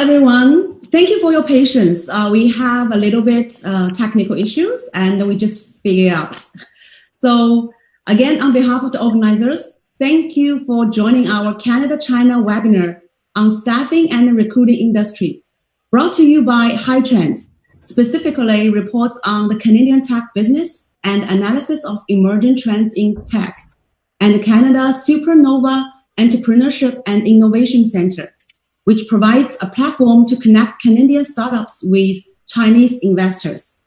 everyone. Thank you for your patience. We have a little bit technical issues and we just figure it out. So again, on behalf of the organizers, thank you for joining our Canada-China webinar on staffing and the recruiting industry, brought to you by HiTrends, specifically reports on the Canadian tech business and analysis of emerging trends in tech, and Canada's Supernova Entrepreneurship and Innovation Center, which provides a platform to connect Canadian startups with Chinese investors.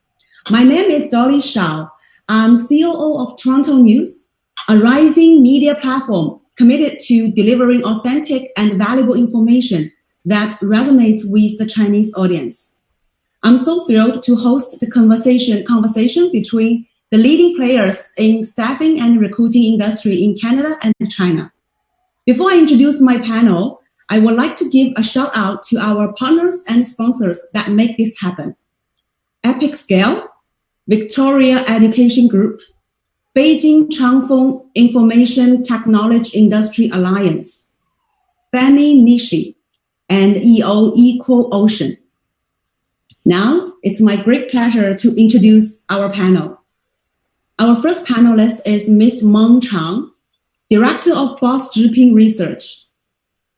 My name is Dolly Shao. I'm COO of Toronto News, a rising media platform committed to delivering authentic and valuable information that resonates with the Chinese audience. I'm so thrilled to host the conversation between the leading players in staffing and recruiting industry in Canada and China. Before I introduce my panel, I would like to give a shout out to our partners and sponsors that make this happen. Epic Scale, Victoria Education Group, Beijing Changfeng Information Technology Industry Alliance, Femi Nishi, and EO Equal Ocean. Now, it's my great pleasure to introduce our panel. Our first panelist is Ms. Meng Chang, Director of BOSS直聘Research.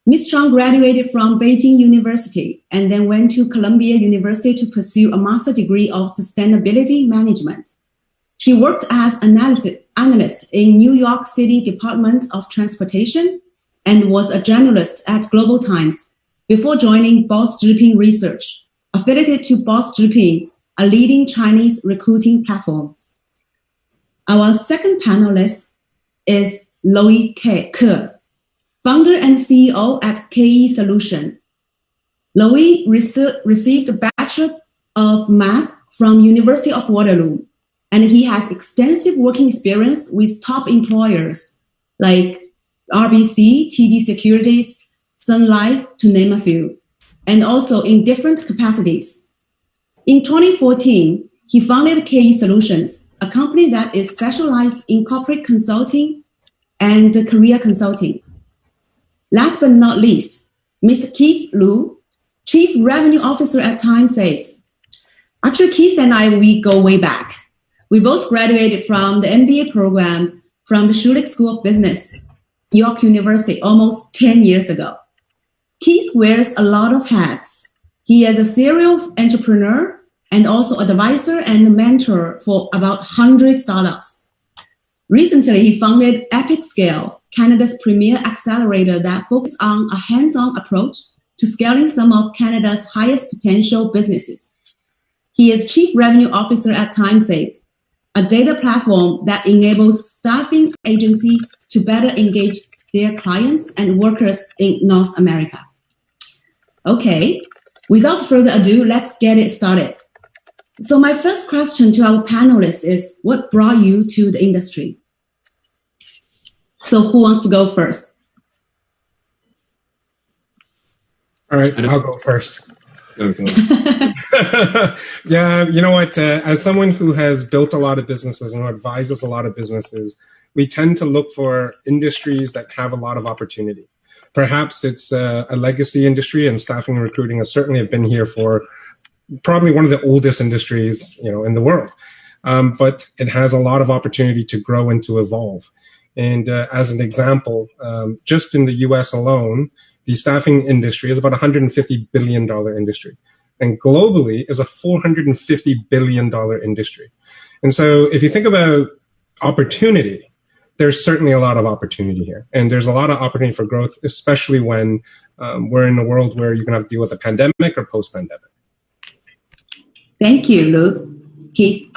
Ms. Chang graduated from Beijing University and then went to Columbia University to pursue a master's degree of sustainability management. She worked as an analyst in New York City Department of Transportation and was a journalist at Global Times before joining BOSS直聘Research, affiliated to BOSS直聘, a leading Chinese recruiting platform. Our second panelist is Loui Ke, founder and CEO at KE Solution. Loui received a Bachelor of Math from University of Waterloo, and he has extensive working experience with top employers like RBC, TD Securities, Sun Life, to name a few, and also in different capacities. In 2014, he founded KE Solutions, a company that is specialized in corporate consulting and career consulting. Last but not least, Mr. Keith Liu, Chief Revenue Officer at TimeSaved. Actually, Keith and I, we go way back. We both graduated from the MBA program from the Schulich School of Business, York University, almost 10 years ago. Keith wears a lot of hats. He is a serial entrepreneur and also advisor and mentor for about 100 startups. Recently, he founded Epic Scale, Canada's premier accelerator that focuses on a hands-on approach to scaling some of Canada's highest potential businesses. He is Chief Revenue Officer at TimeSaved, a data platform that enables staffing agencies to better engage their clients and workers in North America. Okay, without further ado, let's get it started. So my first question to our panelists is, what brought you to the industry? So who wants to go first? All right, I'll go first. Okay. Yeah, you know what? As someone who has built a lot of businesses and who advises a lot of businesses, we tend to look for industries that have a lot of opportunity. Perhaps it's a legacy industry, and staffing and recruiting has certainly been here for probably one of the oldest industries, in the world. But it has a lot of opportunity to grow and to evolve. And as an example, just in the US alone, the staffing industry is about a $150 billion industry. And globally is a $450 billion industry. And so if you think about opportunity, there's certainly a lot of opportunity here. And there's a lot of opportunity for growth, especially when we're in a world where you're going to have to deal with a pandemic or post-pandemic. Thank you, Luke. Keith,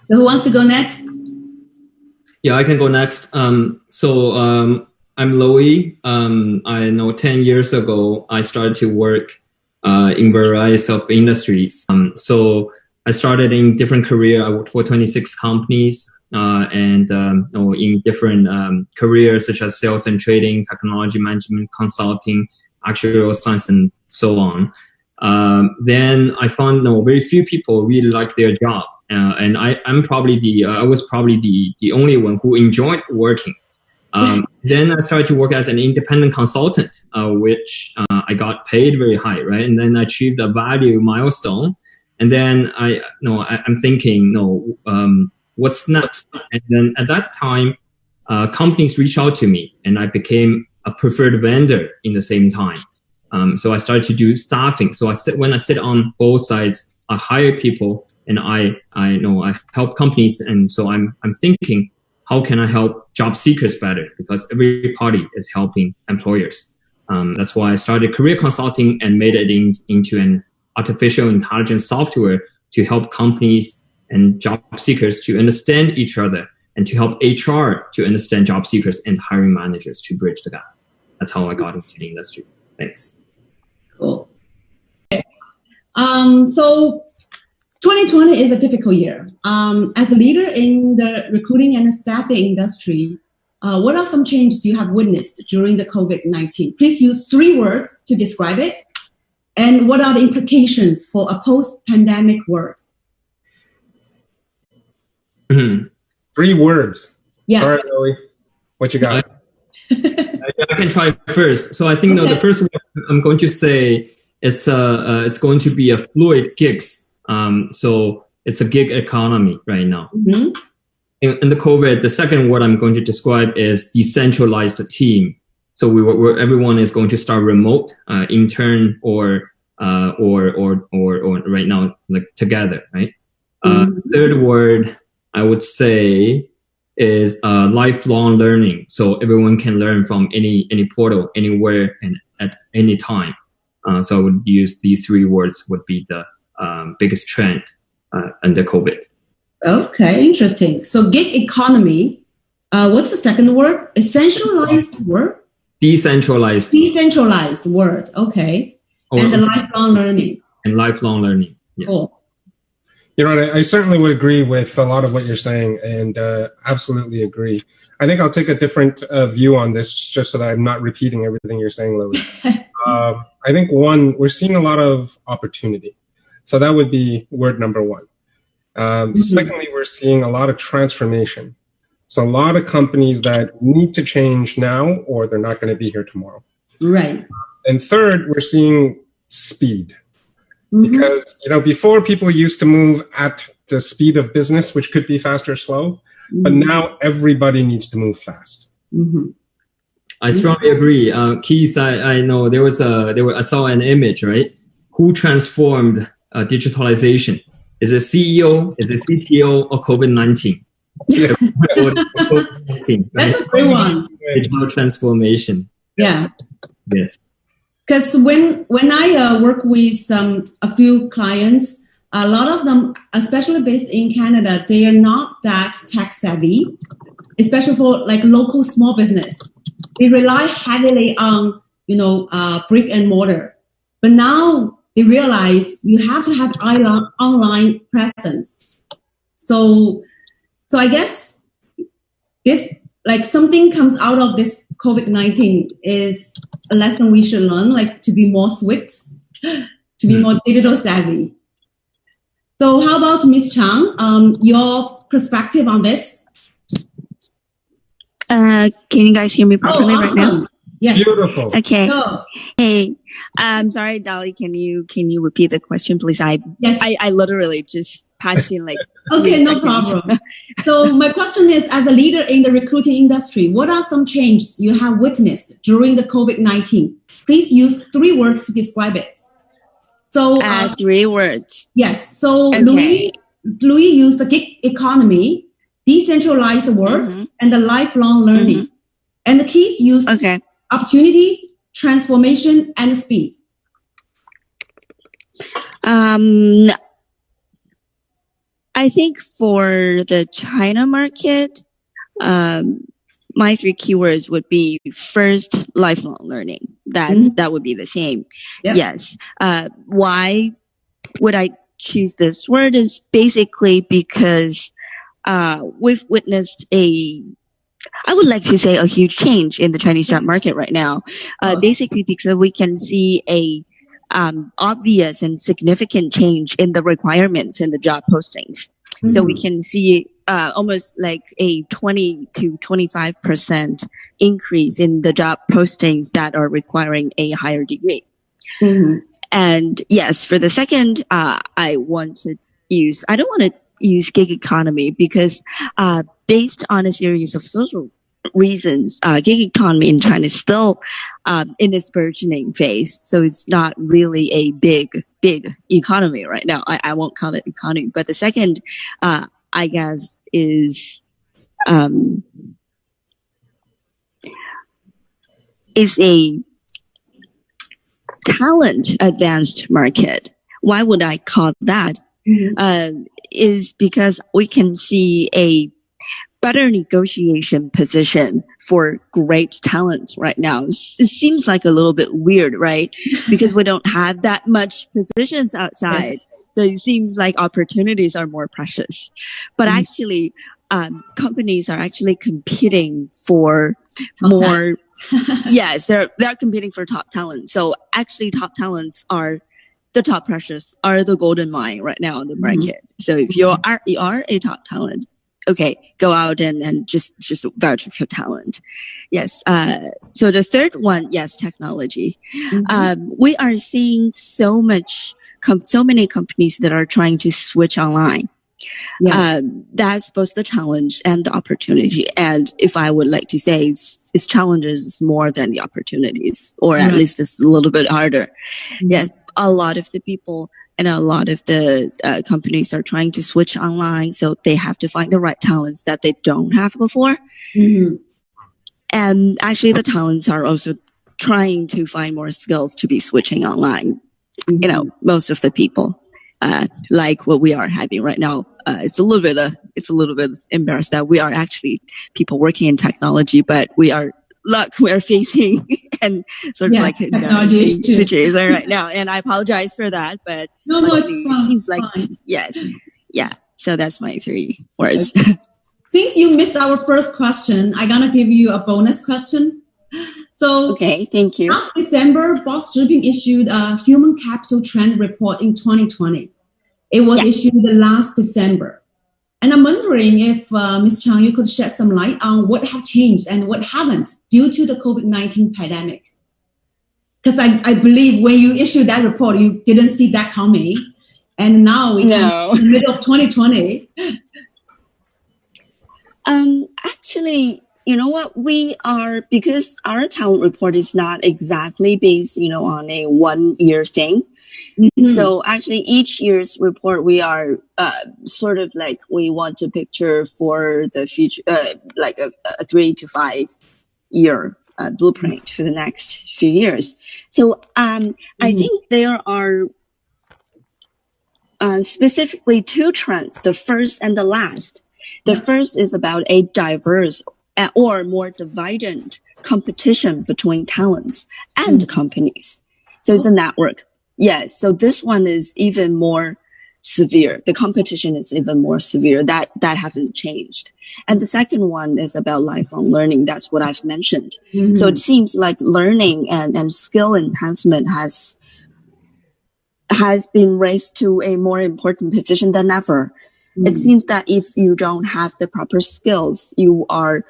so who wants to go next? Yeah, I can go next. I'm Loui. I know 10 years ago, I started to work in various of industries. So I started in different career. I worked for 26 companies and in different careers such as sales and trading, technology management, consulting, actuarial science, and so on. Then I found very few people really like their job. And I was probably the only one who enjoyed working. Then I started to work as an independent consultant, which I got paid very high, right? And then I achieved a value milestone. And then I'm thinking, what's next? And then at that time, companies reached out to me, and I became a preferred vendor in the same time. So I started to do staffing. So when I sit on both sides, I hire people, and I help companies. And so I'm thinking, how can I help job seekers better? Because every party is helping employers. That's why I started career consulting and made it into an artificial intelligence software to help companies and job seekers to understand each other, and to help HR to understand job seekers and hiring managers to bridge the gap. That's how I got into the industry. Thanks. Cool. Okay. So 2020 is a difficult year. As a leader in the recruiting and staffing industry, what are some changes you have witnessed during the COVID-19? Please use 3 words to describe it. And what are the implications for a post-pandemic world? 3 words. Yeah. All right, Lily, what you got? I can try first. So I think the first word I'm going to say is it's going to be a fluid gigs. So it's a gig economy right now. Mm-hmm. In the COVID, the second word I'm going to describe is decentralized team. So where everyone is going to start remote, intern or right now, like together, right? Third word I would say is lifelong learning. So everyone can learn from any portal, anywhere, and at any time. So I would use these 3 words would be the biggest trend under COVID. Okay, interesting. So gig economy, what's the second word? Essentialized word? Decentralized word, okay. And the lifelong learning. And lifelong learning, yes. Cool. You know, I certainly would agree with a lot of what you're saying, and absolutely agree. I think I'll take a different view on this, just so that I'm not repeating everything you're saying, Lily. I think we're seeing a lot of opportunity. So that would be word number 1. Secondly, we're seeing a lot of transformation. So a lot of companies that need to change now, or they're not going to be here tomorrow. Right. And third, we're seeing speed. Because, before people used to move at the speed of business, which could be fast or slow, but now everybody needs to move fast. I strongly agree. Keith, I know I saw an image, right? Who transformed digitalization? Is it CEO? Is it CTO or COVID-19? Yeah. That's a great one. Digital transformation. Yeah. Yes. Because when I work with a few clients, a lot of them, especially based in Canada, they are not that tech savvy, especially for like local small business. They rely heavily on, brick and mortar. But now they realize you have to have online presence. So I guess this, like something comes out of this COVID-19 is a lesson we should learn, like to be more swift, to be more digital savvy. So how about Ms. Chang, your perspective on this? Can you guys hear me properly right now? Yes. Beautiful. Okay. Go. Hey, I'm sorry, Dolly. Can you repeat the question, please? Yes. I literally just passed in like. Okay, no problem. So my question is, as a leader in the recruiting industry, what are some changes you have witnessed during the COVID-19? Please use 3 words to describe it. So 3 words. Yes. So Okay. Louis used the gig economy, decentralized work, and the lifelong learning. And the keys used opportunities, transformation, and speed. I think for the China market, my 3 keywords would be first, lifelong learning. That would be the same. Yep. Yes. Why would I choose this word is basically because we've witnessed I would like to say a huge change in the Chinese job market right now. Basically because we can see a obvious and significant change in the requirements in the job postings. So we can see almost like a 20 to 25% increase in the job postings that are requiring a higher degree. Mm-hmm. And yes, for the second, I don't want to use gig economy because, based on a series of social reasons, gig economy in China is still, in its burgeoning phase. So it's not really a big economy right now. I won't call it economy, but the second, I guess is a talent advanced market. Why would I call that? Mm-hmm. Is because we can see a better negotiation position for great talents right now. It seems like a little bit weird, right? Because we don't have that much positions outside. Yes. So it seems like opportunities are more precious. But actually, companies are actually competing for more. Yes, they're competing for top talent. So actually top talents are the top precious, are the golden mine right now in the market. So if you are a top talent, okay, go out and just vouch for talent. Yes. So the third one, yes, technology. We are seeing so many companies that are trying to switch online. Yeah. That's both the challenge and the opportunity. And if I would like to say it's challenges more than the opportunities, or at least it's a little bit harder. Yes. A lot of the people and a lot of the companies are trying to switch online. So they have to find the right talents that they don't have before. Mm-hmm. And actually the talents are also trying to find more skills to be switching online. Mm-hmm. You know, most of the people, like what we are having right now, it's a little bit embarrassed that we are actually people working in technology, but we're facing and sort of like a situation right now. And I apologize for that, but no, it's fine. It seems like, yes. Yeah. So that's my 3 words. Okay. Since you missed our first question, I'm going to give you a bonus question. So, okay, thank you. Last December, BOSS直聘issued a human capital trend report in 2020. It was issued last December. And I'm wondering if, Ms. Chang, you could shed some light on what have changed and what haven't due to the COVID-19 pandemic. Because I believe when you issued that report, you didn't see that coming. And now we're in the middle of 2020. Actually, you know what? Because our talent report is not exactly based, on a 1-year thing. Mm-hmm. So actually each year's report, we are, sort of like we want to picture for the future, like a 3 to 5 year, blueprint for the next few years. So, I think there are, specifically 2 trends, the first and the last. The first is about a diverse or more dividend competition between talents and companies. So it's a network. Yes. So this one is even more severe. The competition is even more severe. That hasn't changed. And the second one is about lifelong learning. That's what I've mentioned. Mm-hmm. So it seems like learning and skill enhancement has been raised to a more important position than ever. Mm-hmm. It seems that if you don't have the proper skills, you are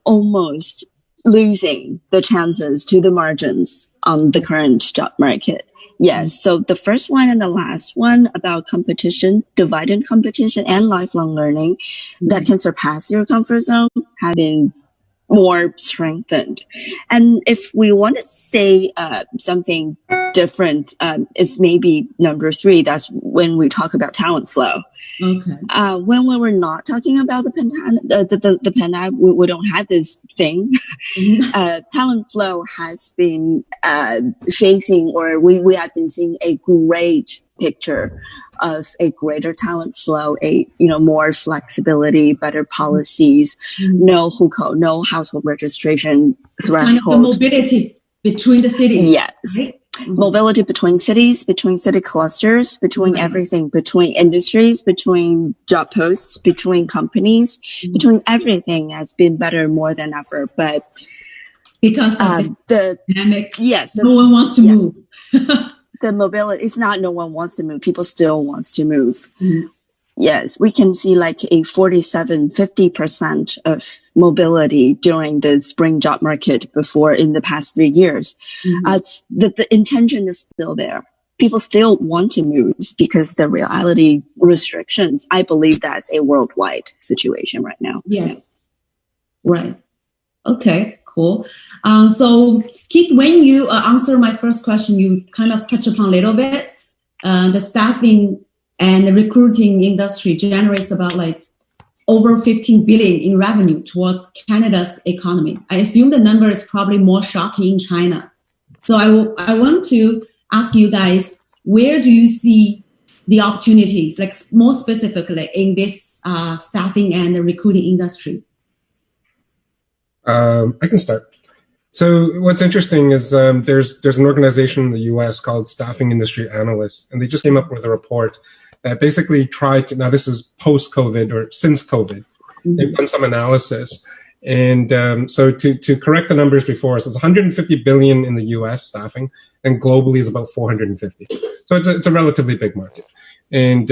almost losing the chances to the margins on the current job market. Yes. So the first one and the last one about competition, dividend competition and lifelong learning that can surpass your comfort zone have been more strengthened. And if we want to say something different, it's maybe number 3. That's when we talk about talent flow. Okay. When we were not talking about the pandemic, we don't have this thing. Mm-hmm. Talent flow has been facing, or we have been seeing a great picture of a greater talent flow, more flexibility, better policies, no hukou, no household registration threshold. Kind of the mobility between the cities. Yes. Right? Mobility between cities, between city clusters, between everything, between industries, between job posts, between companies, between everything has been better more than ever. But because of the pandemic, no one wants to move. The mobility, it's not no one wants to move. People still wants to move. Mm-hmm. yes, we can see like a 47-50% of mobility during the spring job market before in the past 3 years. The intention is still there. People still want to move because the reality restrictions, I believe that's a worldwide situation right now. Yes. Right. Okay, cool. So Keith, when you answer my first question, you kind of touch upon a little bit, the staffing and the recruiting industry generates about like over 15 billion in revenue towards Canada's economy. I assume the number is probably more shocking in China. So I want to ask you guys, where do you see the opportunities, like more specifically in this staffing and the recruiting industry? I can start. So what's interesting is there's an organization in the U.S. called Staffing Industry Analysts, and they just came up with a report that basically tried to, now this is post-COVID or since COVID, they've done some analysis. And so to correct the numbers before us, it's 150 billion in the U.S. staffing, and globally is about 450. So it's a relatively big market. And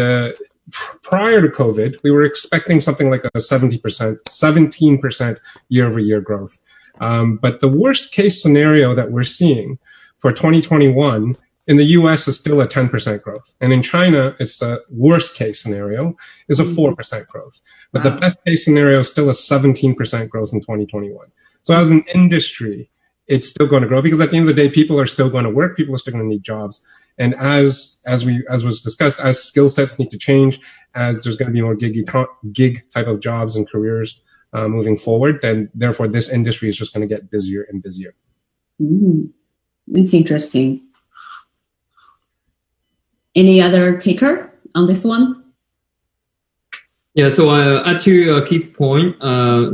prior to COVID, we were expecting something like a 17% year-over-year growth. But the worst case scenario that we're seeing for 2021 in the US is still a 10% growth. And in China, it's a worst case scenario is a 4% growth. But the best case scenario is still a 17% growth in 2021. So as an industry, it's still going to grow because at the end of the day, people are still going to work. People are still going to need jobs. And as was discussed, as skill sets need to change, as there's going to be more gig type of jobs and careers moving forward, then therefore this industry is just going to get busier and busier. It's interesting. Any other taker on this one? Yeah, so add to Keith's point, I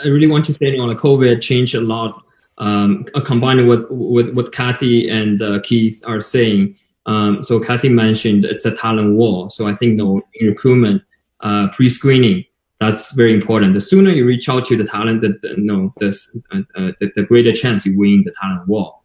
really want to say on COVID changed a lot, combining with what Kathy and Keith are saying. So Kathy mentioned it's a talent war. So I think in recruitment, pre-screening, that's very important. The sooner you reach out to the talent, the greater chance you win the talent war.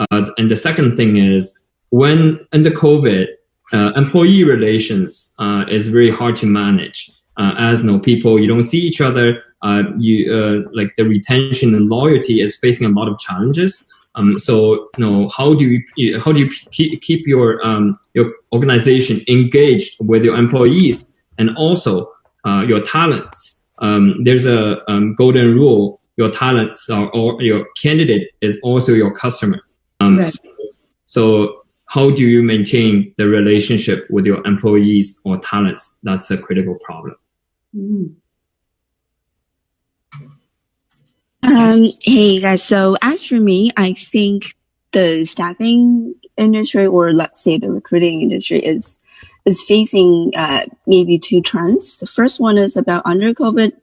And the second thing is, when under COVID, employee relations is very hard to manage. As people, you don't see each other. Like the retention and loyalty is facing a lot of challenges. So how do you keep your organization engaged with your employees and also your talents? There's a golden rule: your talents or your candidate is also your customer. Right. So how do you maintain the relationship with your employees or talents? That's a critical problem. Hey guys, so as for me, I think the staffing industry, or let's say the recruiting industry, is facing maybe two trends. The first one is about under COVID.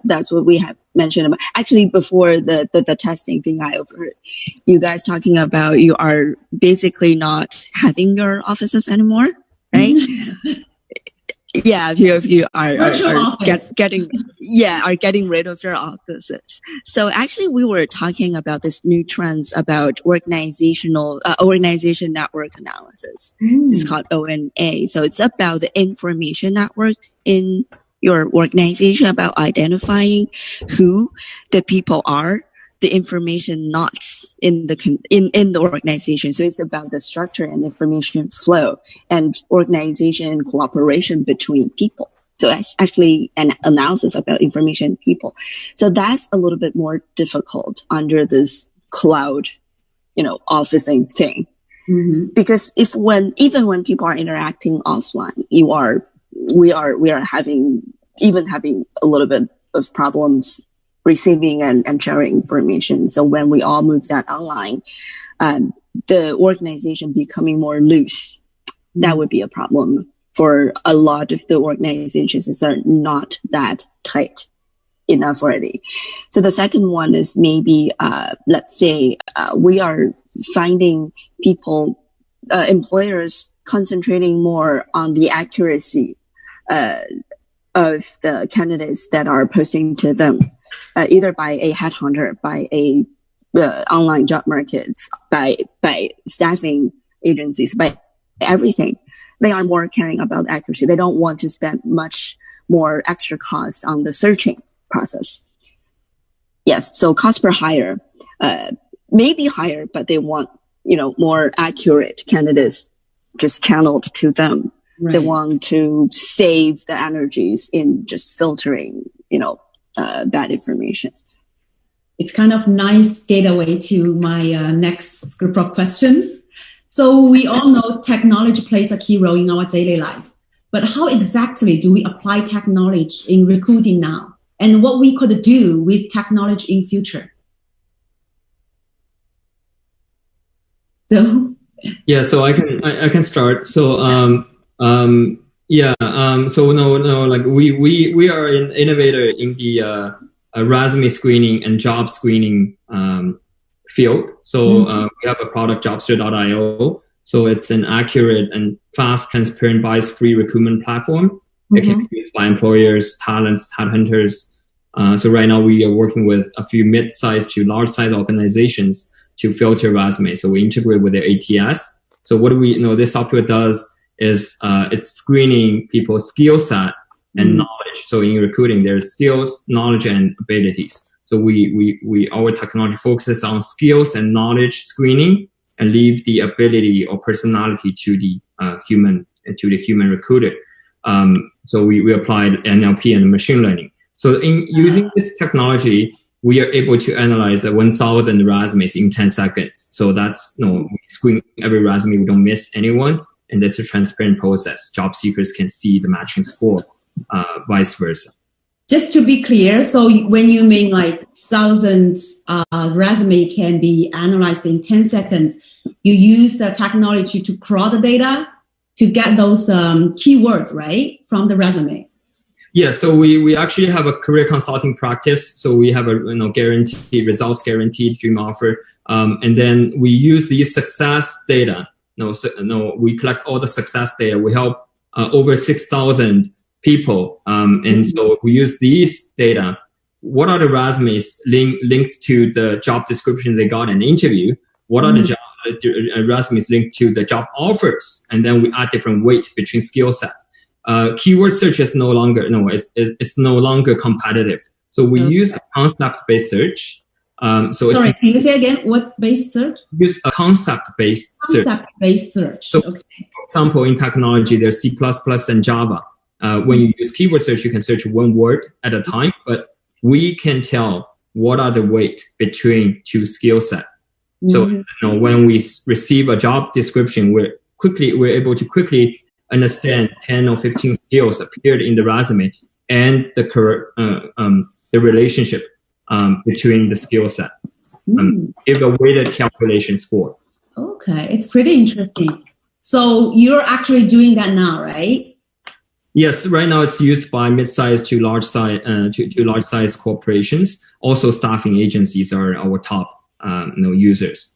That's what we have mentioned about. Actually, before the testing thing, I overheard you guys talking about you are basically not having your offices anymore, right? Yeah, if you are getting rid of your offices. So actually, we were talking about this new trends about organization network analysis. This is called ONA. So it's about the information network in your organization, about identifying who the people are, the information knots in the organization. So it's about the structure and information flow and organization cooperation between people. So it's actually an analysis about information people. So that's a little bit more difficult under this cloud, officing thing. Because even when people are interacting offline, we are having a little bit of problems receiving and sharing information. So when we all move that online, the organization becoming more loose, that would be a problem for a lot of the organizations that are not that tight enough already. So the second one is maybe, let's say, we are finding employers concentrating more on the accuracy of the candidates that are posting to them. Either by a headhunter, by a online job markets, by staffing agencies, by everything. they are more caring about accuracy. They don't want to spend much more extra cost on the searching process. Yes, so cost per hire may be higher, but they want, more accurate candidates just channeled to them. Right. They want to save the energies in just filtering, that information. It's kind of nice gateway to my next group of questions. So we all know technology plays a key role in our daily life, but how exactly do we apply technology in recruiting now, and what we could do with technology in future? So I can start. So we are an innovator in the resume screening and job screening field. So we have a product, Jobster.io. So it's an accurate and fast, transparent, bias-free recruitment platform. It can be used by employers, talents, headhunters. So right now we are working with a few mid-sized to large-sized organizations to filter resumes. So we integrate with their ATS. So what this software does is it's screening people's skill set and knowledge. So in recruiting, there's skills, knowledge, and abilities. So our technology focuses on skills and knowledge screening and leave the ability or personality to the human recruiter. So we applied NLP and machine learning. So in using this technology, we are able to analyze 1,000 resumes in 10 seconds. So that's, we screen every resume, we don't miss anyone. And that's a transparent process. Job seekers can see the matching score, vice versa. Just to be clear, so when you mean like 1,000 resume can be analyzed in 10 seconds, you use technology to crawl the data to get those keywords, right, from the resume? Yeah, so we actually have a career consulting practice. So we have a guaranteed results, guaranteed dream offer, and then we use these success data. We collect all the success data. We help over 6,000 people, and so we use these data. What are the resumes linked to the job description they got in the interview? What are the resumes linked to the job offers? And then we add different weight between skill set. Keyword search is no longer it's no longer competitive. So we use a concept-based search. Sorry, can you say again? What based search? Use a concept-based search. Concept-based search. So, for example, in technology, there's C++ and Java. When you use keyword search, you can search one word at a time, but we can tell what are the weight between two skill set. So when we receive a job description, we're able to quickly understand 10 or 15 skills appeared in the resume and the relationship between the skill set. Give a weighted calculation score. Okay, it's pretty interesting. So you're actually doing that now, right? Yes, right now it's used by mid-sized to large-size corporations. Also, staffing agencies are our top users.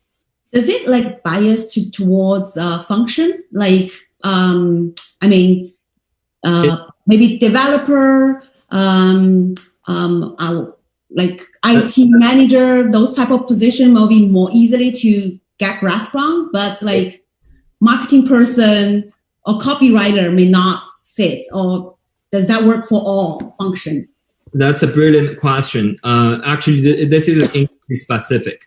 Does it like bias towards function? Like, maybe developer, like IT manager, those type of position will be more easily to get grasp on, but like marketing person or copywriter may not fit, or does that work for all function? That's a brilliant question. Actually, this is industry specific.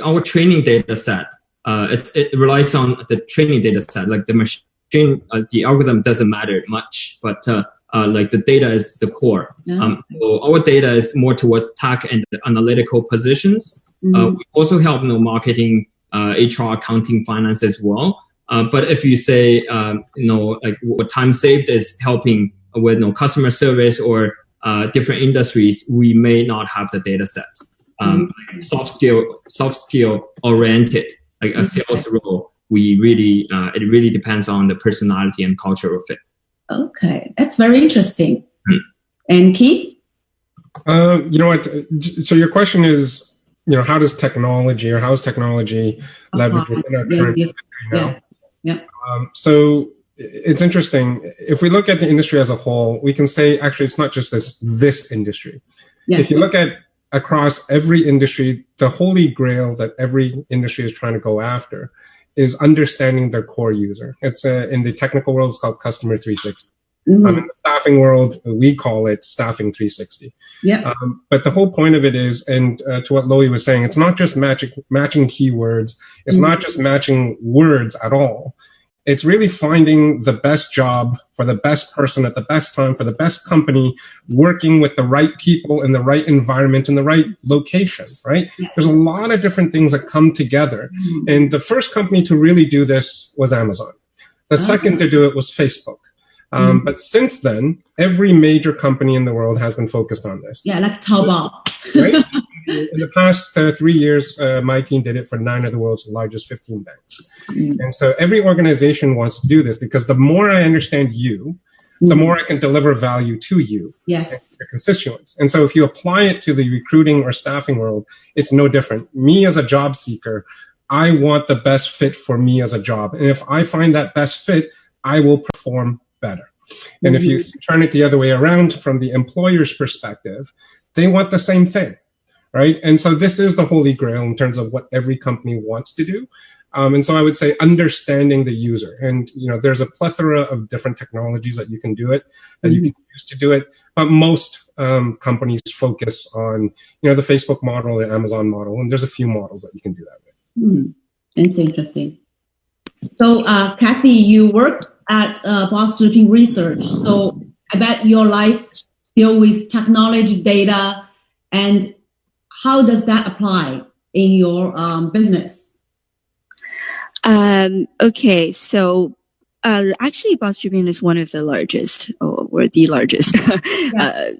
Our training data set, it relies on the training data set, like the machine, the algorithm doesn't matter much, but like the data is the core. So our data is more towards tech and analytical positions. We also help marketing, HR, accounting, finance as well. But if you say, like what TimeSaved is helping with customer service or different industries, we may not have the data set. Soft skill oriented, like a sales role, it really depends on the personality and cultural fit. Okay, that's very interesting. And Keith? You know what? So your question is, how does technology leverage within our current industry now? Yeah. So it's interesting. If we look at the industry as a whole, we can say actually it's not just this industry. Yeah. If you look at across every industry, the holy grail that every industry is trying to go after is understanding their core user. It's in the technical world, it's called Customer 360. In the staffing world, we call it Staffing 360. Yeah. But the whole point of it is, and to what Loie was saying, it's not just matching keywords. It's not just matching words at all. It's really finding the best job for the best person at the best time for the best company, working with the right people in the right environment in the right location, right? Yeah. There's a lot of different things that come together. And the first company to really do this was Amazon. The second to do it was Facebook. But since then, every major company in the world has been focused on this. Yeah, like Taobao. Right? In the past 3 years, my team did it for 9 of the world's largest 15 banks. And so every organization wants to do this because the more I understand you, the more I can deliver value to you, yes, and your constituents. And so if you apply it to the recruiting or staffing world, it's no different. Me as a job seeker, I want the best fit for me as a job. And if I find that best fit, I will perform better. And if you turn it the other way around from the employer's perspective, they want the same thing, right? And so this is the holy grail in terms of what every company wants to do. And so I would say understanding the user. And, there's a plethora of different technologies that you can do it, that you can use to do it. But most companies focus on, the Facebook model, the Amazon model, and there's a few models that you can do that with. That's interesting. So, Kathy, you work at BOSS直聘Research. So I bet your life deal with technology, data, and how does that apply in your business? Okay, so actually, BOSS直聘is one of the largest, or the largest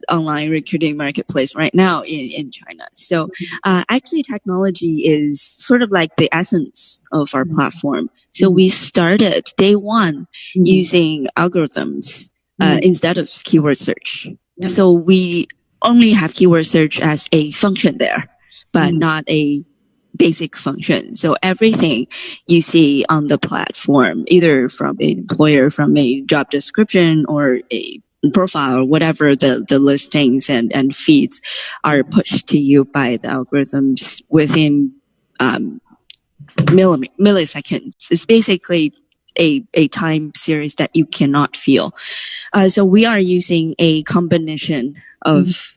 online recruiting marketplace right now in China. So actually, technology is sort of like the essence of our platform. So we started day one using algorithms instead of keyword search. Yeah. So we only have keyword search as a function there, but not a basic function. So everything you see on the platform, either from an employer, from a job description or a profile or whatever, the listings and feeds are pushed to you by the algorithms within milliseconds. It's basically a time series that you cannot feel. So we are using a combination of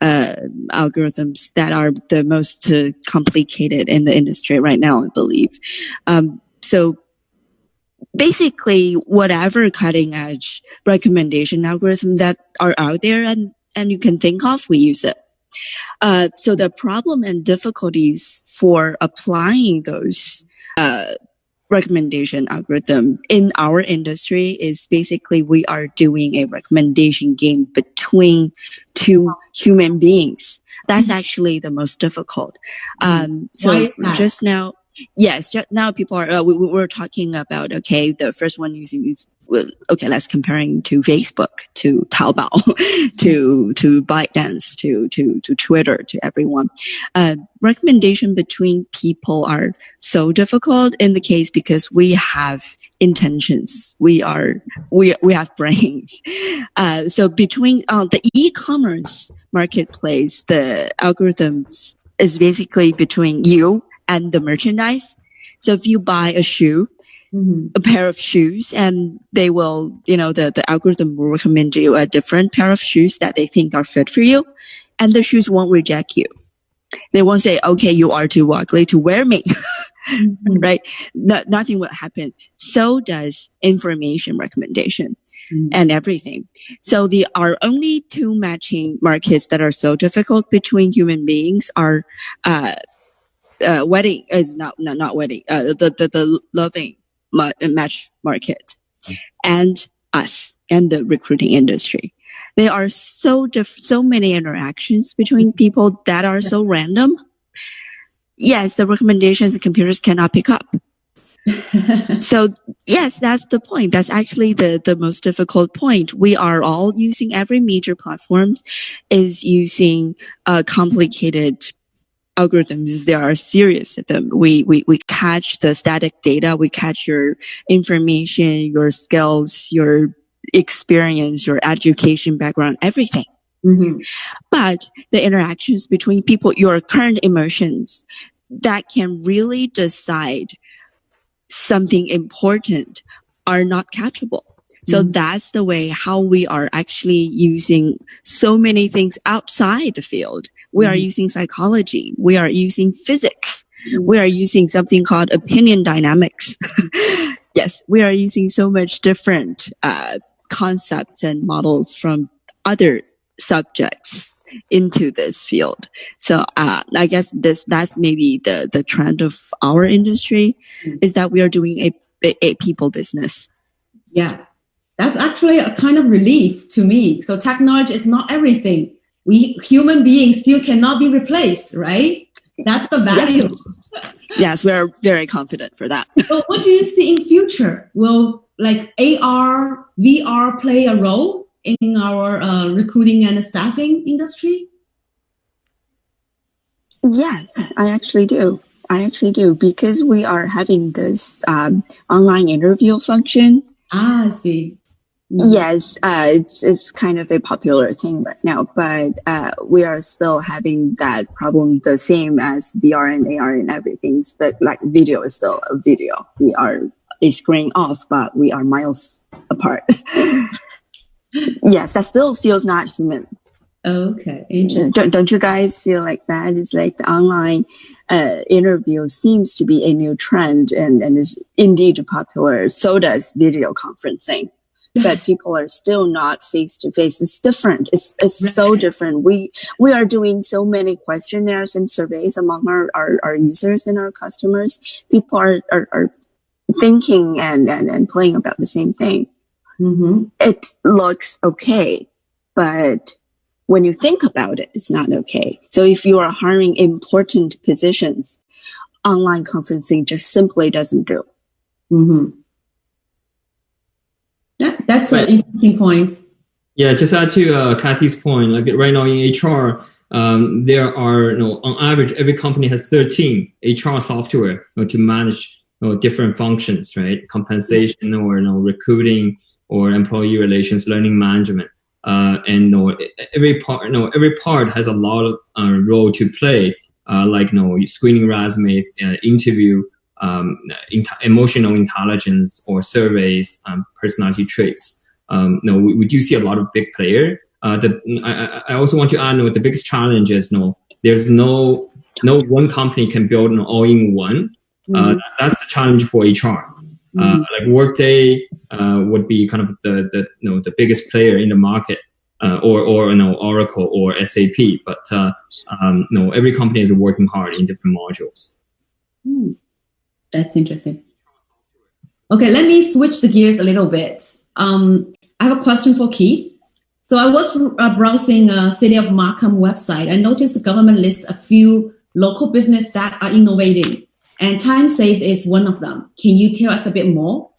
algorithms that are the most complicated in the industry right now, I believe. So basically, whatever cutting edge recommendation algorithm that are out there and you can think of, we use it. So the problem and difficulties for applying those recommendation algorithm in our industry is basically we are doing a recommendation game between two human beings. That's actually the most difficult. So just now, people are, we're talking about, okay, the first one let's comparing to Facebook, to Taobao, to ByteDance, to Twitter, to everyone. Recommendation between people are so difficult in the case because we have intentions. We have brains. So between, the e-commerce marketplace, the algorithms is basically between you and the merchandise. So if you buy a shoe, a pair of shoes, and they will, the algorithm will recommend you a different pair of shoes that they think are fit for you, and the shoes won't reject you. They won't say, okay, you are too ugly to wear me, right? Nothing will happen. So does information recommendation and everything. So our only two matching markets that are so difficult between human beings are, wedding is not wedding, the loving match market and us and the recruiting industry. There are so many interactions between people that are so random. Yes, the recommendations the computers cannot pick up. So yes, that's the point. That's actually the most difficult point. We are all using, every major platforms is using complicated algorithms. There are a series of them. We catch the static data. We catch your information, your skills, your experience, your education background, everything. But the interactions between people, your current emotions, that can really decide something important are not catchable. So that's the way how we are actually using so many things outside the field. We are using psychology. We are using physics. We are using something called opinion dynamics. Yes, we are using so much different concepts and models from other subjects into this field. So I guess that's maybe the trend of our industry, is that we are doing a people business. Yeah. That's actually a kind of relief to me. So technology is not everything. We human beings still cannot be replaced, right? That's the value. Yes, we are very confident for that. So what do you see in future? Will like AR, VR play a role in our recruiting and staffing industry? Yes, I actually do, because we are having this online interview function. I see. Yes, it's kind of a popular thing right now, but we are still having that problem the same as VR and AR and everything. That like video is still a video. We are a screen off, but we are miles apart. Yes, that still feels not human. Okay, interesting. Don't you guys feel like that? It's like the online interview seems to be a new trend and is indeed popular. So does video conferencing. But people are still not face to face. It's different. It's right. So different. We are doing so many questionnaires and surveys among our users and our customers. People are thinking and playing about the same thing. Mm-hmm. It looks okay, but when you think about it, it's not okay. So if you are hiring important positions, online conferencing just simply doesn't do. Mm-hmm. That's an interesting point. Yeah, just add to Kathy's point, like right now in HR, there are, on average, every company has 13 HR software to manage different functions, right? Compensation or recruiting or employee relations, learning management. And every part has a lot of role to play, like screening resumes, interview, emotional intelligence or surveys, personality traits. We do see a lot of big players. I also want to add, the biggest challenge is there's no one company can build an all-in-one. That's the challenge for HR. Like Workday would be kind of the biggest player in the market, or Oracle or SAP. But every company is working hard in different modules. That's interesting. Okay, let me switch the gears a little bit. I have a question for Keith. So I was browsing City of Markham website. I noticed the government lists a few local business that are innovating, and TimeSaved is one of them. Can you tell us a bit more?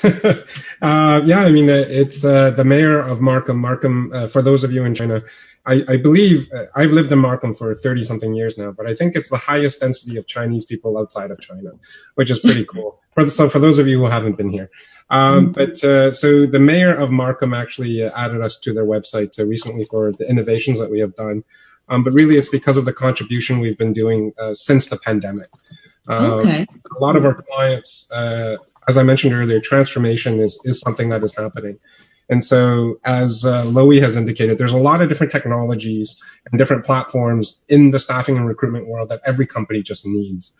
Yeah, I mean, it's the mayor of Markham. Markham, for those of you in China, I believe I've lived in Markham for 30-something years now, but I think it's the highest density of Chinese people outside of China, which is pretty cool. So for those of you who haven't been here. So the mayor of Markham actually added us to their website recently for the innovations that we have done. But really, it's because of the contribution we've been doing since the pandemic. Okay. A lot of our clients, as I mentioned earlier, transformation is something that is happening. And so, as Loie has indicated, there's a lot of different technologies and different platforms in the staffing and recruitment world that every company just needs.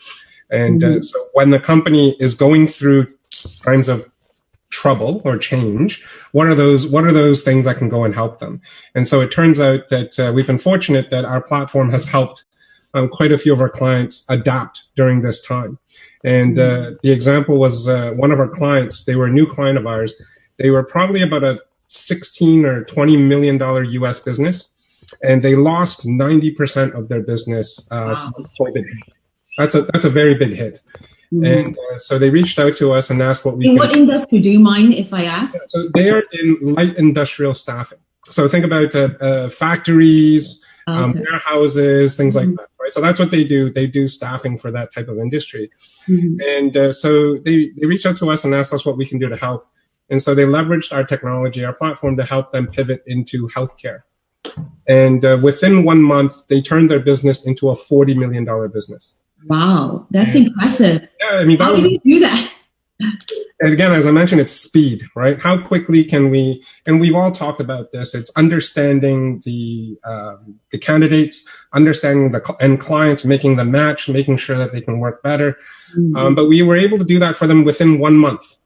And so when the company is going through times of trouble or change, what are those things that can go and help them? And so it turns out that we've been fortunate that our platform has helped quite a few of our clients adapt during this time. And the example was one of our clients. They were a new client of ours. They were probably about a $16 or $20 million US business, and they lost 90% of their business. Wow. That's a very big hit. And so they reached out to us and asked what we can. In what industry? Do you mind if I ask? So they are in light industrial staffing. So think about factories, warehouses, things like that, right? So that's what they do. They do staffing for that type of industry. And so they reached out to us and asked us what we can do to help. And so they leveraged our technology, our platform, to help them pivot into healthcare. And within 1 month, they turned their business into a $40 million business. Wow, that's impressive. Yeah, I mean, how did you do that? And again, as I mentioned, it's speed, right? How quickly can we, and we've all talked about this, it's understanding the candidates, understanding the end clients, making the match, making sure that they can work better. But we were able to do that for them within 1 month.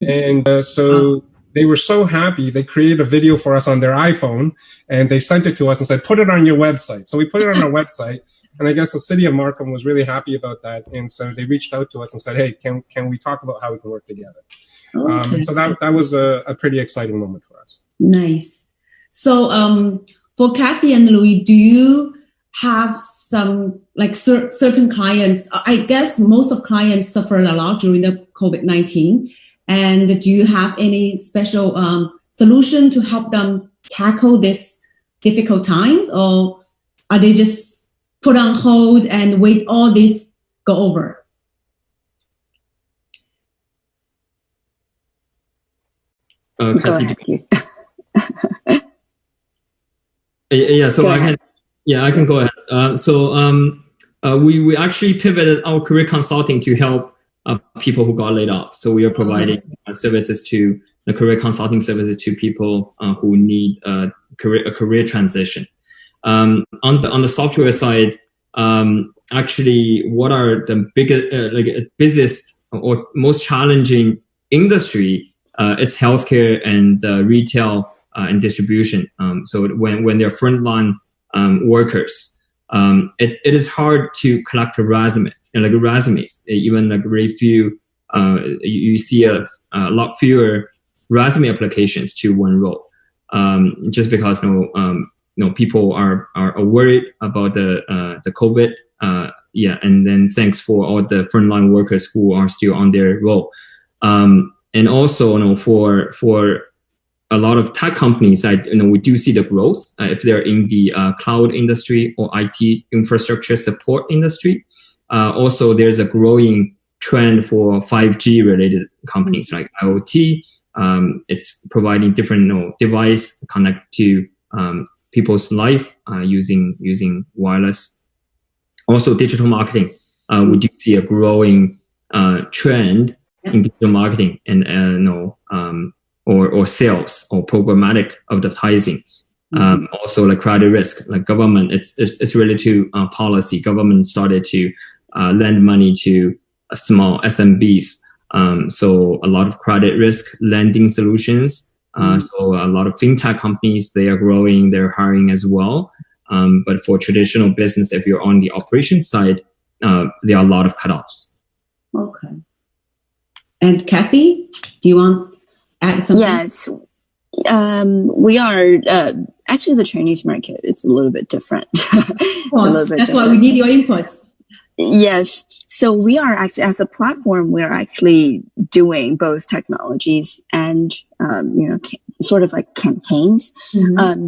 And so they were so happy. They created a video for us on their iPhone and they sent it to us and said, put it on your website. So we put it on our website. And I guess the city of Markham was really happy about that. And so they reached out to us and said, hey, can we talk about how we can work together? Okay. So that was a pretty exciting moment for us. Nice. So for Kathy and Louis, do you have some like certain clients? I guess most of clients suffered a lot during the COVID-19. And do you have any special solution to help them tackle this difficult times? Or are they just put on hold and wait all this go over? Go ahead, Keith. I can go ahead. We actually pivoted our career consulting to help people who got laid off. So we are providing services to the career consulting services to people who need a career transition. On the software side, actually, what are the busiest or most challenging industry? It's healthcare and retail and distribution. So when they're frontline workers, it is hard to collect resumes. Even very few, you see a lot fewer resume applications to one role, just because people are worried about the COVID. And then thanks for all the frontline workers who are still on their role. And also, for a lot of tech companies, we do see the growth if they're in the cloud industry or IT infrastructure support industry. Also, there's a growing trend for 5G related companies like IoT. It's providing different device connect to people's life using wireless. Also, digital marketing. We do see a growing trend in digital marketing and or sales or programmatic advertising. Also, like credit risk, like government. It's related to policy. Government started to lend money to small SMBs. So a lot of credit risk lending solutions. So a lot of fintech companies, they are growing, they're hiring as well. But for traditional business, if you're on the operation side, there are a lot of cutoffs. Okay. And Kathy, do you want to add something? Yes. We are, actually the Chinese market, it's a little bit different. That's why we need your input. Yes. So we are actually, as a platform, we're actually doing both technologies and, sort of like campaigns.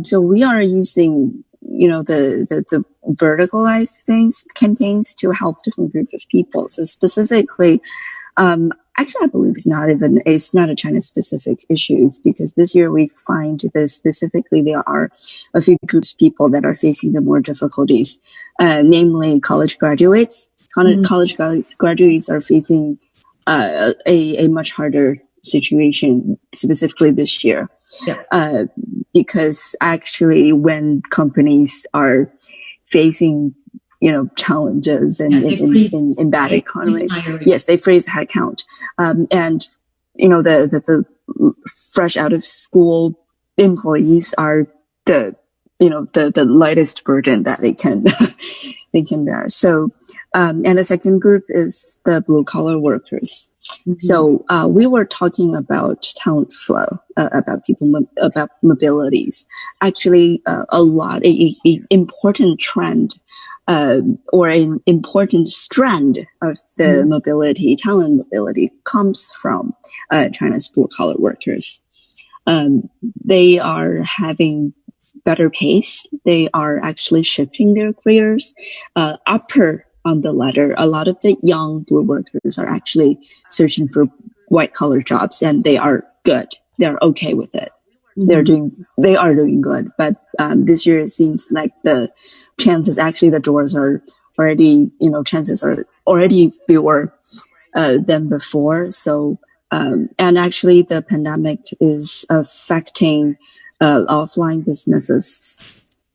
So we are using, the verticalized campaigns to help different groups of people. So specifically, actually, I believe it's not a China specific issues, because this year we find that specifically there are a few groups of people that are facing the more difficulties, namely college graduates. College graduates are facing a much harder situation specifically this year. Yeah. Because actually when companies are facing challenges in bad economies. Yes, they freeze headcount. And, the fresh out of school employees are the lightest burden that they can bear. So, and the second group is the blue collar workers. So, we were talking about talent flow, about about mobilities. Actually, a important trend or an important strand of the talent mobility comes from China's blue-collar workers. They are having better pace. They are actually shifting their careers upper on the ladder. A lot of the young blue workers are actually searching for white-collar jobs, and they are good. They're okay with it. They are doing good. But this year it seems like the chances, actually the doors are chances are already fewer than before. So, and actually the pandemic is affecting offline businesses.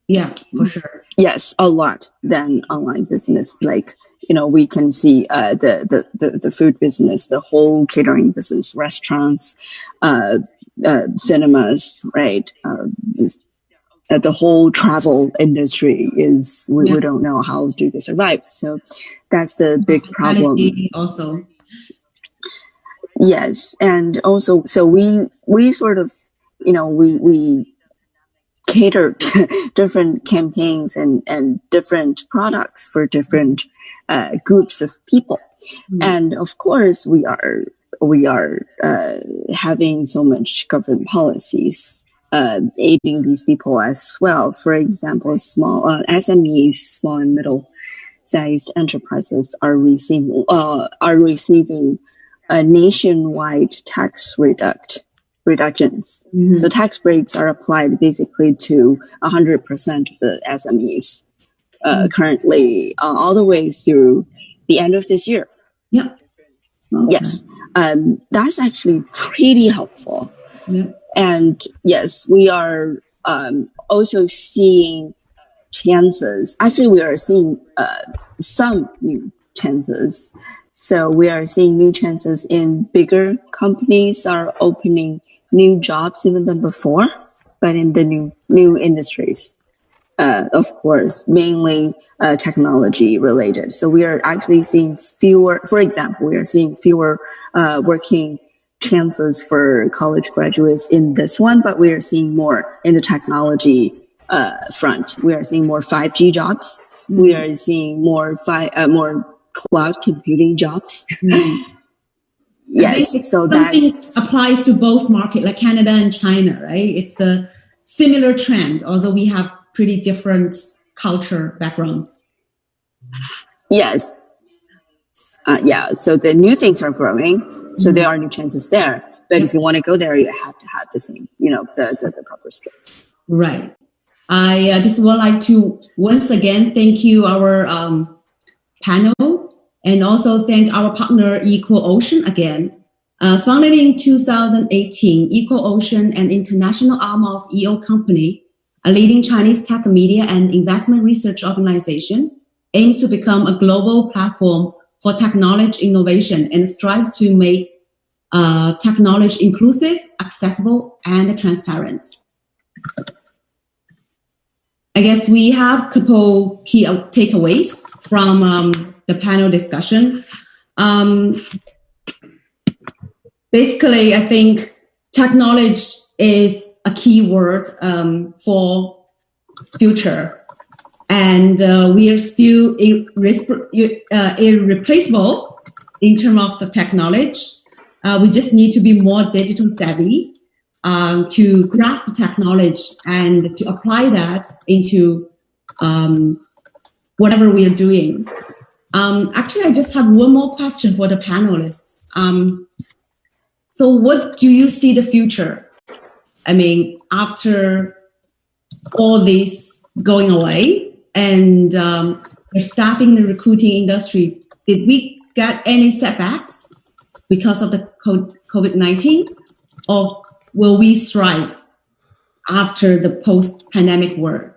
Yeah, for sure. Yes, a lot than online business. Like, we can see the food business, the whole catering business, restaurants, cinemas, right? The whole travel industry we don't know how to survive. So that's the big problem. Also. Yes. And also, so we sort of, we catered different campaigns and different products for different groups of people. Mm. And of course, we are having so much government policies aiding these people as well. For example, small SMEs, small and middle-sized enterprises are receiving nationwide tax reductions. Mm-hmm. So tax breaks are applied basically to 100% of the SMEs currently, all the way through the end of this year. Yeah. Okay. Yes. That's actually pretty helpful. Yeah. And yes, we are also seeing chances. Actually, we are seeing some new chances. So we are seeing new chances in bigger companies are opening new jobs even than before, but in the new industries. Of course, mainly technology related. So we are actually seeing fewer, for example, we are seeing fewer working chances for college graduates in this one, but we are seeing more in the technology front. We are seeing more 5G jobs. Mm-hmm. We are seeing more cloud computing jobs. Mm-hmm. Yes, so that applies to both markets, like Canada and China, right? It's the similar trend, although we have pretty different culture backgrounds. Yes. So the new things are growing. So there are new chances there. But if you want to go there, you have to have the same, the proper skills. Right. I just would like to once again thank you, our panel, and also thank our partner EcoOcean again. Founded in 2018, EcoOcean, an international arm of EO Company, a leading Chinese tech media and investment research organization, aims to become a global platform for technology innovation and strives to make technology inclusive, accessible, and transparent. I guess we have a couple key takeaways from the panel discussion. Basically, I think technology is a key word for future. And we are still irreplaceable in terms of the technology. We just need to be more digital savvy to grasp the technology and to apply that into whatever we are doing. Actually, I just have one more question for the panelists. So what do you see the future? I mean, after all this going away and the staffing the recruiting industry, did we get any setbacks because of the COVID-19? Or will we strive after the post-pandemic world?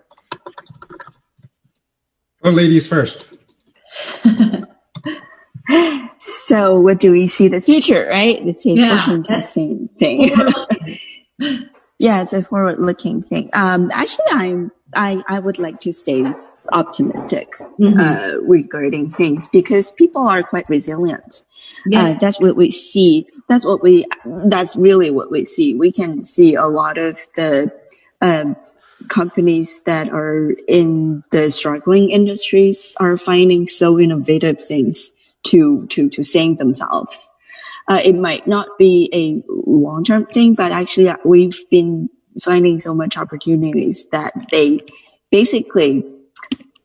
Well, ladies first. So what do we see the future, right? It's a fortune-casting thing. Yeah, it's a forward-looking thing. Actually, I would like to stay optimistic regarding things because people are quite resilient. Yeah. That's what we see. That's really what we see. We can see a lot of the companies that are in the struggling industries are finding so innovative things to sustain themselves. It might not be a long-term thing, but actually we've been finding so much opportunities that they basically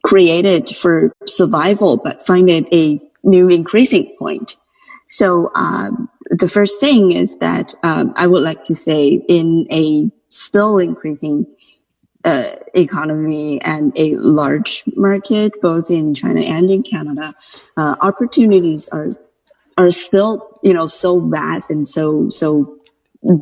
created for survival, but find it a new increasing point. So the first thing is that I would like to say in a still increasing economy and a large market, both in China and in Canada, opportunities are still, so vast and so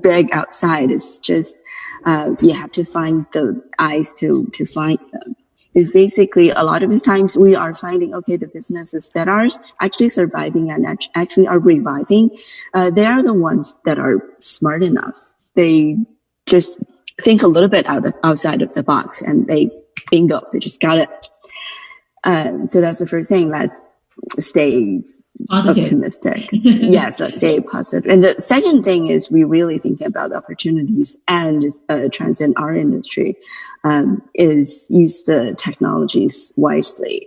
big outside. It's just, you have to find the eyes to find them. It's basically a lot of the times we are finding, okay, the businesses that are actually surviving and actually are reviving, they are the ones that are smart enough. They just think a little bit outside of the box and they just got it. So that's the first thing. Let's stay optimistic. Yes, let's stay positive. And the second thing is we really thinking about the opportunities and trends in our industry, is use the technologies wisely.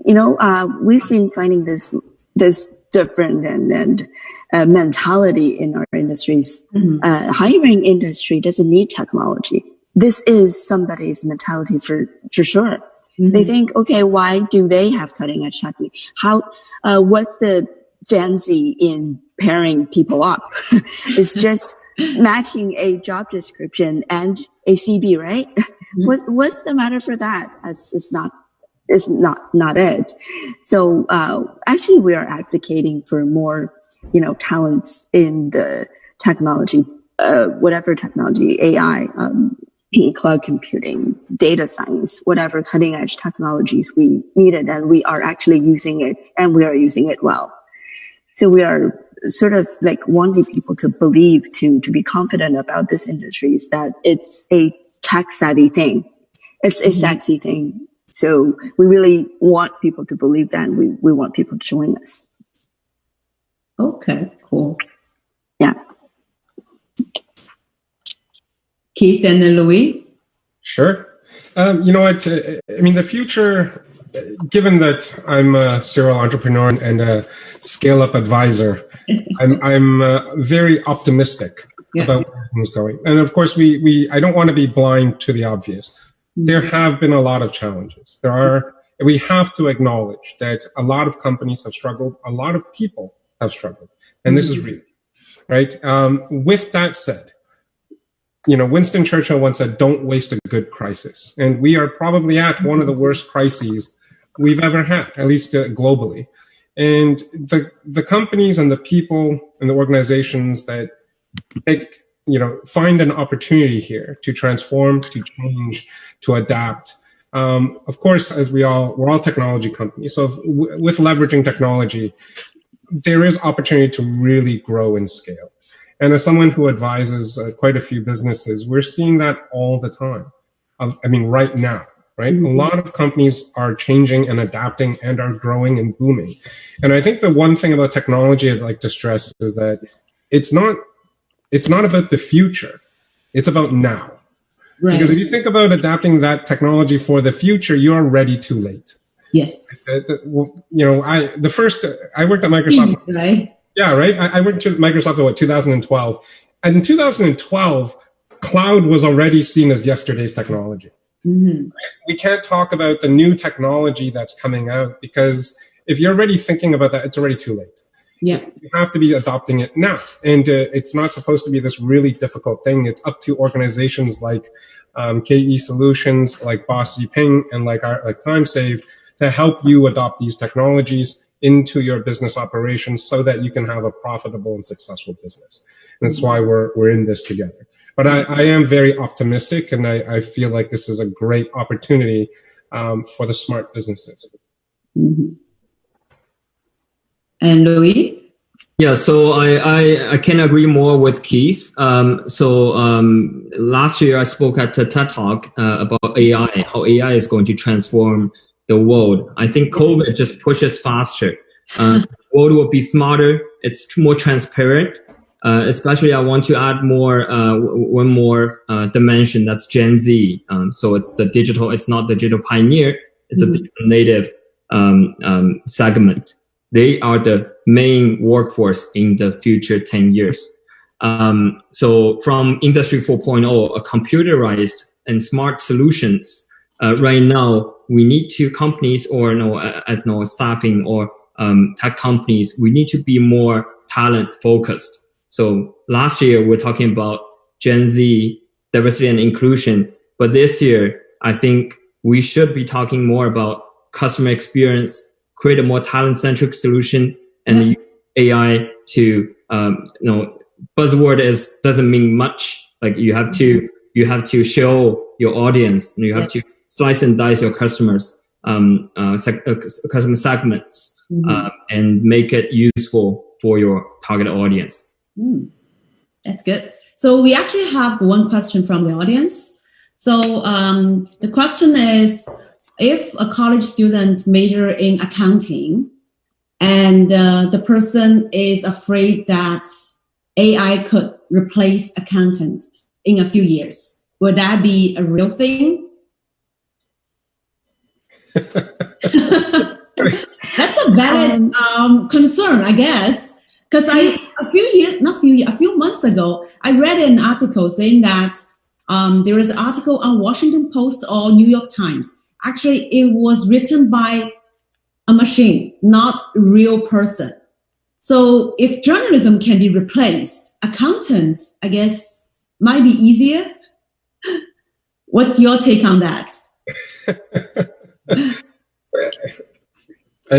We've been finding this different and mentality in our industries. Hiring industry doesn't need technology. This is somebody's mentality for sure. They think, okay, why do they have cutting edge technique? What's the fancy in pairing people up? It's just matching a job description and a CB, right? What's the matter for that? It's not it. So, actually we are advocating for more, talents in the technology, whatever technology, AI, cloud computing, data science, whatever cutting edge technologies we needed, and we are actually using it, and we are using it well. So we are sort of like wanting people to believe, to be confident about this industry, is that it's a tech savvy thing. It's a sexy thing. So we really want people to believe that, and we want people to join us. Okay, cool. Yeah. Keith and Louis? Sure. The future, given that I'm a serial entrepreneur and a scale-up advisor, I'm very optimistic about where things going. And of course, I don't want to be blind to the obvious. There have been a lot of challenges. We have to acknowledge that a lot of companies have struggled. A lot of people have struggled. And this is real, right? With that said, Winston Churchill once said, don't waste a good crisis. And we are probably at one of the worst crises we've ever had, at least globally. And the companies and the people and the organizations that find an opportunity here to transform, to change, to adapt. Of course, we're all technology companies. So with leveraging technology, there is opportunity to really grow and scale. And as someone who advises quite a few businesses, we're seeing that all the time. Right now, right? A lot of companies are changing and adapting and are growing and booming. And I think the one thing about technology I'd like to stress is that it's not about the future. It's about now. Right. Because if you think about adapting that technology for the future, you're already too late. Yes. I worked at Microsoft. Right. Yeah, right. I went to Microsoft in 2012. And in 2012, cloud was already seen as yesterday's technology. Right? We can't talk about the new technology that's coming out because if you're already thinking about that, it's already too late. Yeah. You have to be adopting it now. And it's not supposed to be this really difficult thing. It's up to organizations like KE Solutions, like BOSS trping, and like TimeSaved to help you adopt these technologies into your business operations so that you can have a profitable and successful business. And that's why we're in this together. But I am very optimistic, and I feel like this is a great opportunity for the smart businesses. And Louis? Yeah, so I can agree more with Keith. Last year I spoke at a TED Talk about AI, how AI is going to transform the world. I think COVID just pushes faster. The world will be smarter. It's more transparent. Especially I want to add one more dimension, that's Gen Z. So it's it's not the digital pioneer, it's the digital native segment. They are the main workforce in the future 10 years. So from Industry 4.0, a computerized and smart solutions, right now, we need to companies or staffing or tech companies, we need to be more talent focused. So last year, we're talking about Gen Z, diversity and inclusion. But this year, I think we should be talking more about customer experience, create a more talent-centric solution, and use AI to, buzzword doesn't mean much. Like you have to show your audience, and you have to slice and dice your customers, customer segments, and make it useful for your target audience. That's good. So we actually have one question from the audience. So the question is, if a college student major in accounting and the person is afraid that AI could replace accountants in a few years, would that be a real thing? That's a valid concern, I guess. Because a few months ago, I read an article saying that there is an article on Washington Post or New York Times. Actually, it was written by a machine, not a real person. So if journalism can be replaced, accountants, I guess, might be easier. What's your take on that?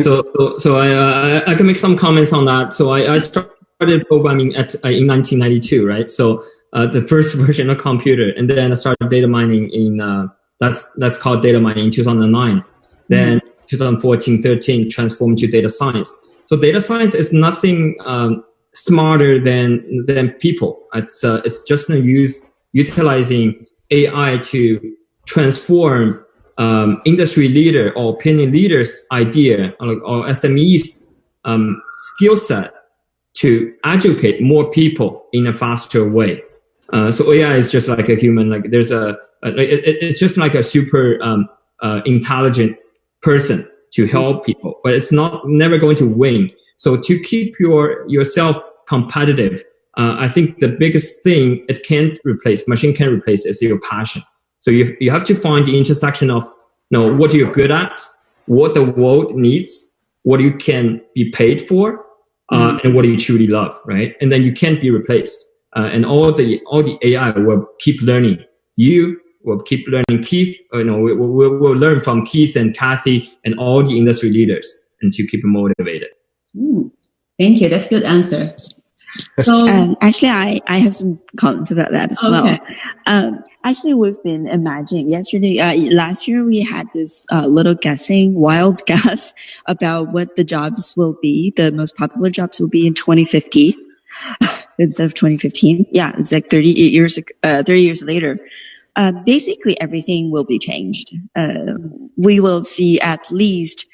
So I can make some comments on that. So I started programming in 1992, right? So the first version of computer, and then I started data mining in that's called data mining in 2009. Then 2014, 13 transformed to data science. So data science is nothing smarter than people. It's just utilizing AI to transform industry leader or opinion leaders' idea or SMEs skill set to educate more people in a faster way. So AI is just like a human. Like it's just like a super intelligent person to help people, but it's never going to win. So to keep yourself competitive, I think the biggest thing machine can't replace is your passion. So you have to find the intersection of what you're good at, what the world needs, what you can be paid for, and what you truly love, right? And then you can't be replaced. And all the AI will keep learning. You will keep learning, Keith. We'll learn from Keith and Kathy and all the industry leaders, and to keep them motivated. Thank you. That's a good answer. So actually, I have some comments about that as well. Actually, we've been imagining last year we had this little wild guess about what the jobs will be. The most popular jobs will be in 2050 instead of 2015. Yeah, it's like 30 years later. Basically, everything will be changed. We will see at least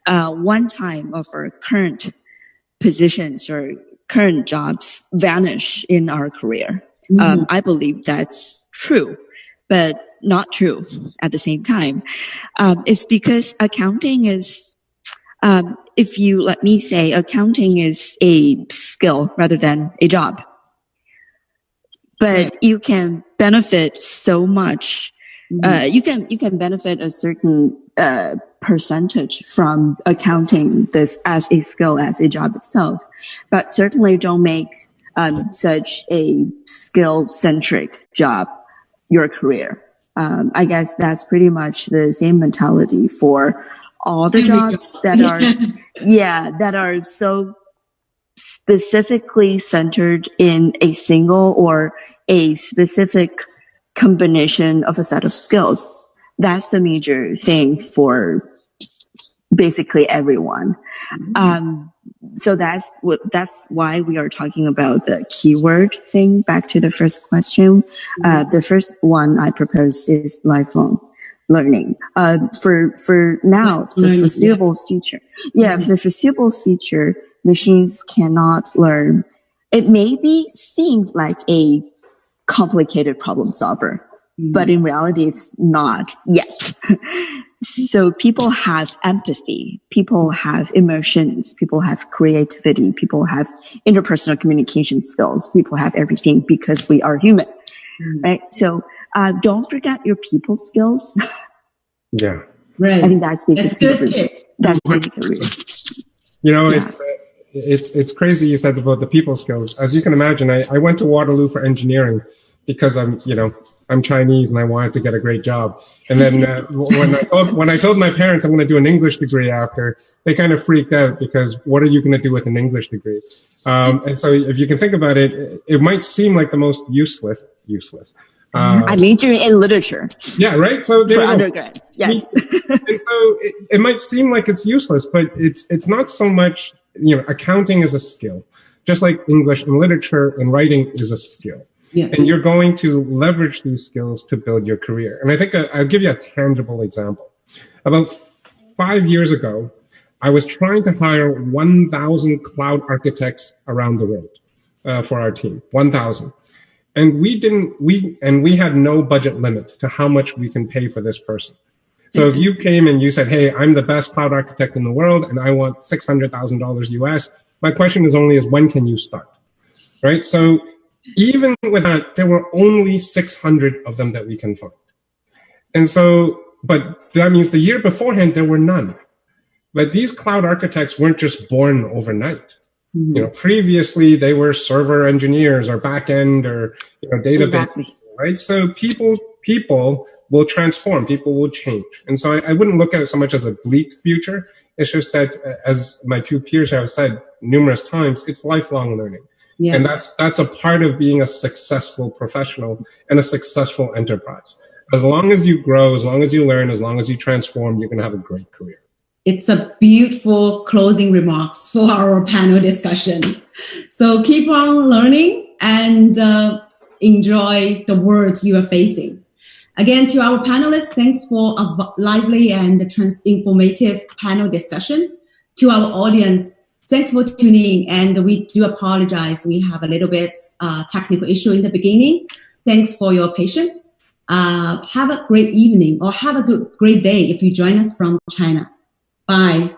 one time of our current positions or current jobs vanish in our career. I believe that's true, but not true at the same time. It's because accounting is, if you let me say, accounting is a skill rather than a job. But you can benefit so much. You can benefit a certain percentage from accounting this as a skill, as a job itself, but certainly don't make such a skill-centric job your career. I guess that's pretty much the same mentality for all the jobs that are so specifically centered in a single or a specific combination of a set of skills. That's the major thing for basically everyone. So that's why we are talking about the keyword thing. Back to the first question. The first one I proposed is lifelong learning. For now, the foreseeable future. For the foreseeable future, machines cannot learn. It may be seemed like a complicated problem solver, but in reality, it's not yet. So people have empathy, people have emotions, people have creativity, people have interpersonal communication skills, people have everything because we are human, right? So don't forget your people skills. Yeah. Right. I think that's basically the root. That's basically the root. It's crazy you said about the people skills. As you can imagine, I went to Waterloo for engineering because I'm I'm Chinese and I wanted to get a great job. And then when I told my parents I'm going to do an English degree after, they kind of freaked out because what are you going to do with an English degree? And so if you can think about it, it might seem like the most useless. I majored in literature. Yeah, right. So there for undergrad. Yes. And so it might seem like it's useless, but it's not so much. Accounting is a skill, just like English and literature and writing is a skill. Yeah. And you're going to leverage these skills to build your career. And I think I'll give you a tangible example. About 5 years ago, I was trying to hire 1,000 cloud architects around the world for our team. 1,000. And we had no budget limit to how much we can pay for this person. So if you came and you said, hey, I'm the best cloud architect in the world and I want $600,000 US, my question is when can you start? Right? So even with that, there were only 600 of them that we can find. And so, but that means the year beforehand, there were none. But these cloud architects weren't just born overnight. Mm-hmm. Previously they were server engineers or back end or, database, exactly. Right? So people will transform, people will change. And so I wouldn't look at it so much as a bleak future. It's just that, as my two peers have said numerous times, it's lifelong learning. Yeah. And that's a part of being a successful professional and a successful enterprise. As long as you grow, as long as you learn, as long as you transform, you're going to have a great career. It's a beautiful closing remarks for our panel discussion. So keep on learning and enjoy the world you are facing. Again, to our panelists, thanks for a lively and informative panel discussion. To our audience, thanks for tuning in. And we do apologize. We have a little bit technical issue in the beginning. Thanks for your patience. Have a great evening or have a great day if you join us from China. Bye.